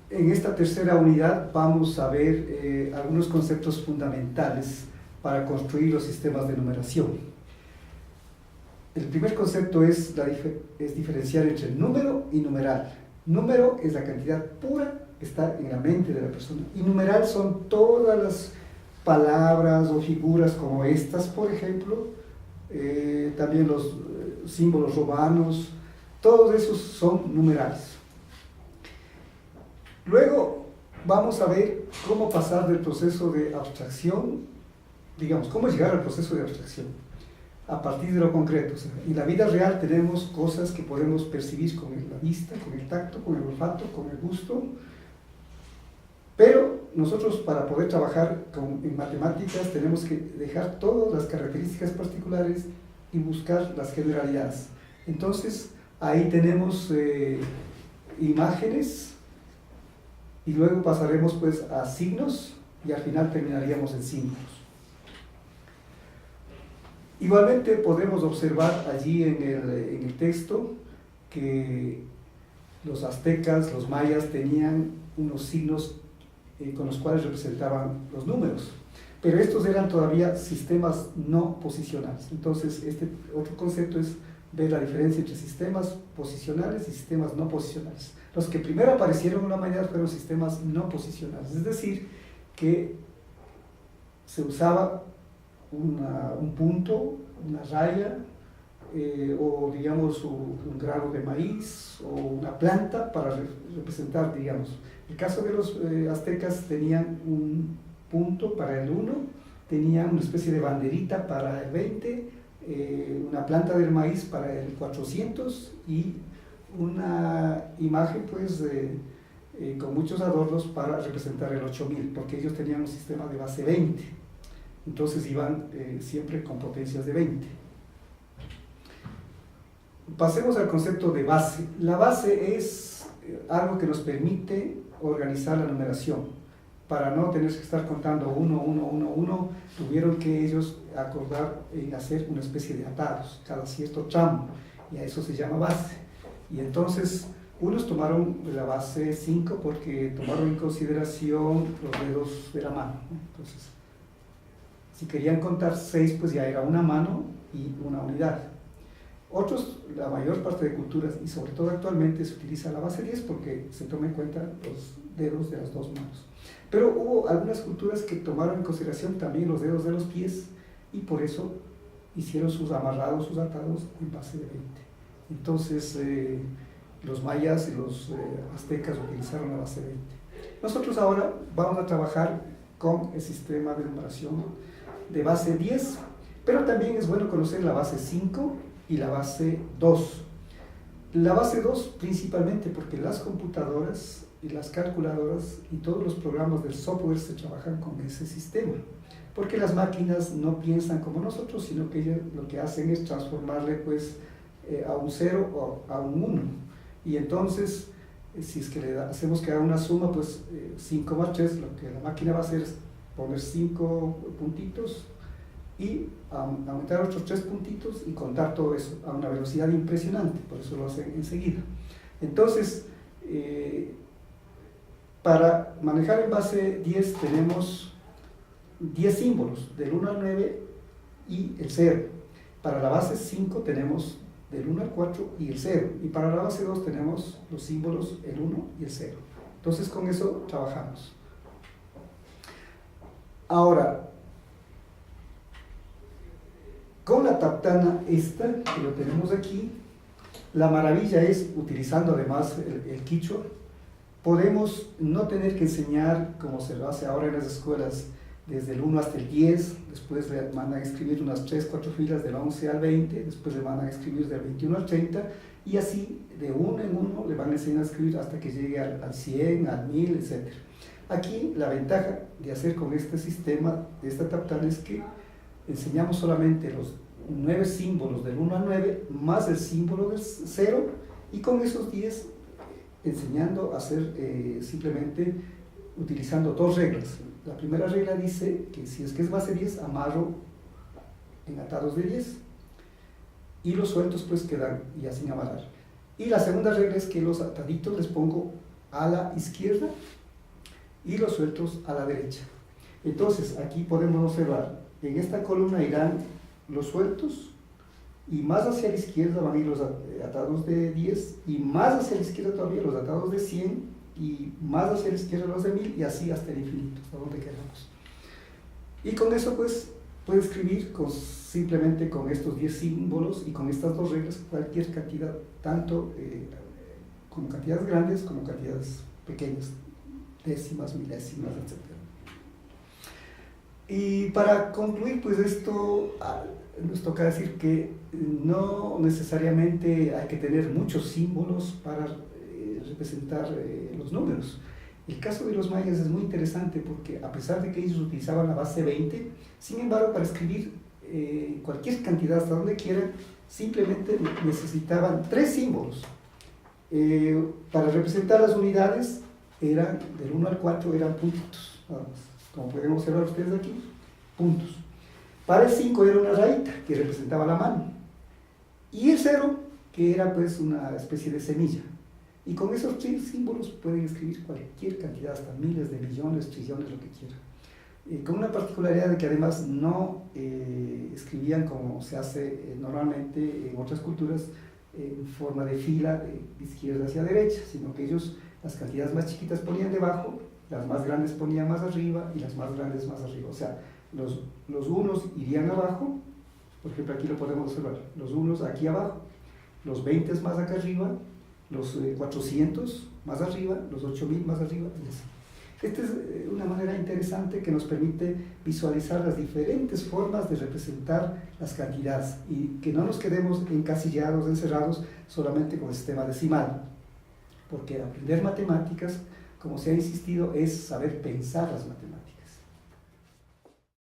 En esta tercera unidad vamos a ver algunos conceptos fundamentales para construir los sistemas de numeración. El primer concepto es diferenciar entre número y numeral. Número es la cantidad pura que está en la mente de la persona, y numeral son todas las palabras o figuras como estas, por ejemplo, también los símbolos romanos, todos esos son numerales. Luego vamos a ver cómo pasar del proceso de abstracción, digamos, cómo llegar al proceso de abstracción a partir de lo concreto. O sea, en la vida real tenemos cosas que podemos percibir con la vista, con el tacto, con el olfato, con el gusto, pero nosotros para poder trabajar en matemáticas tenemos que dejar todas las características particulares y buscar las generalidades. Entonces ahí tenemos imágenes, y luego pasaremos pues a signos y al final terminaríamos en símbolos. Igualmente podemos observar allí en el texto que los aztecas, los mayas tenían unos signos con los cuales representaban los números, pero estos eran todavía sistemas no posicionales. Entonces este otro concepto es ver la diferencia entre sistemas posicionales y sistemas no posicionales. Los que primero aparecieron en la humanidad fueron sistemas no posicionales, es decir, que se usaba un punto, una raya, o digamos un grano de maíz o una planta para representar, digamos. El caso de los aztecas tenían un punto para el 1, tenían una especie de banderita para el 20, una planta del maíz para el 400 y una imagen pues con muchos adornos para representar el 8000, porque ellos tenían un sistema de base 20, entonces iban siempre con potencias de 20. Pasemos al concepto de base. La base es algo que nos permite organizar la numeración. Para no tener que estar contando 1, 1, 1, 1, tuvieron que ellos acordar en hacer una especie de atados, cada cierto tramo, y a eso se llama base. Y entonces, unos tomaron la base 5 porque tomaron en consideración los dedos de la mano. Entonces, si querían contar 6, pues ya era una mano y una unidad. Otros, la mayor parte de culturas, y sobre todo actualmente, se utiliza la base 10 porque se toma en cuenta los dedos de las dos manos. Pero hubo algunas culturas que tomaron en consideración también los dedos de los pies y por eso hicieron sus amarrados, sus atados en base de 20. Entonces, los mayas y los aztecas utilizaron la base 20. Nosotros ahora vamos a trabajar con el sistema de numeración de base 10, pero también es bueno conocer la base 5 y la base 2. La base 2 principalmente porque las computadoras y las calculadoras y todos los programas del software se trabajan con ese sistema, porque las máquinas no piensan como nosotros, sino que ellas lo que hacen es transformarle pues a un 0 o a un 1, y entonces si es que hacemos que haga una suma, pues 5 más 3, lo que la máquina va a hacer es poner 5 puntitos y aumentar otros 3 puntitos y contar todo eso a una velocidad impresionante, por eso lo hacen enseguida. Entonces, para manejar en base 10 tenemos 10 símbolos, del 1 al 9 y el 0. Para la base 5 tenemos del 1 al 4 y el 0. Y para la base 2 tenemos los símbolos el 1 y el 0. Entonces con eso trabajamos. Ahora, con la taptana esta, que lo tenemos aquí, la maravilla es, utilizando además el quichua, podemos no tener que enseñar, como se lo hace ahora en las escuelas, desde el 1 hasta el 10, después le mandan a escribir unas 3, 4 filas del 11 al 20, después le mandan a escribir del 21 al 30, y así de uno en uno le van a enseñar a escribir hasta que llegue al 100, al 1000, etc. Aquí la ventaja de hacer con este sistema, de esta taptana, es que enseñamos solamente los 9 símbolos del 1 al 9, más el símbolo del 0, y con esos 10 enseñando a hacer simplemente utilizando 2 reglas. La primera regla dice que si es que es base 10, amarro en atados de 10 y los sueltos pues quedan ya sin amarrar. Y la segunda regla es que los ataditos les pongo a la izquierda y los sueltos a la derecha. Entonces, aquí podemos observar, en esta columna irán los sueltos, y más hacia la izquierda van a ir los atados de 10, y más hacia la izquierda todavía los atados de 100, y más hacia la izquierda los de 1000, y así hasta el infinito, hasta donde queramos. Y con eso pues puede escribir simplemente con estos 10 símbolos y con estas dos reglas cualquier cantidad, tanto como cantidades grandes como cantidades pequeñas, décimas, milésimas, etc. Y para concluir, pues esto nos toca decir que no necesariamente hay que tener muchos símbolos para representar los números. El caso de los mayas es muy interesante porque a pesar de que ellos utilizaban la base 20, sin embargo para escribir cualquier cantidad hasta donde quieran, simplemente necesitaban 3 símbolos. Para representar las unidades, eran del 1 al 4 eran puntitos, nada más. Como pueden observar ustedes aquí, puntos. Para el 5 era una rayita que representaba la mano. Y el 0, que era pues una especie de semilla. Y con esos 3 símbolos pueden escribir cualquier cantidad, hasta miles de millones, trillones, lo que quieran. Con una particularidad de que además no escribían como se hace normalmente en otras culturas, en forma de fila de izquierda hacia derecha, sino que ellos las cantidades más chiquitas ponían debajo, las más grandes ponían más arriba y las más grandes más arriba. O sea, los unos irían abajo, por ejemplo aquí lo podemos observar, los unos aquí abajo, los 20 más acá arriba, los 400 más arriba, los 8000 más arriba y así. Esta es una manera interesante que nos permite visualizar las diferentes formas de representar las cantidades y que no nos quedemos encasillados, encerrados solamente con el sistema decimal, porque aprender matemáticas, como se ha insistido, es saber pensar las matemáticas.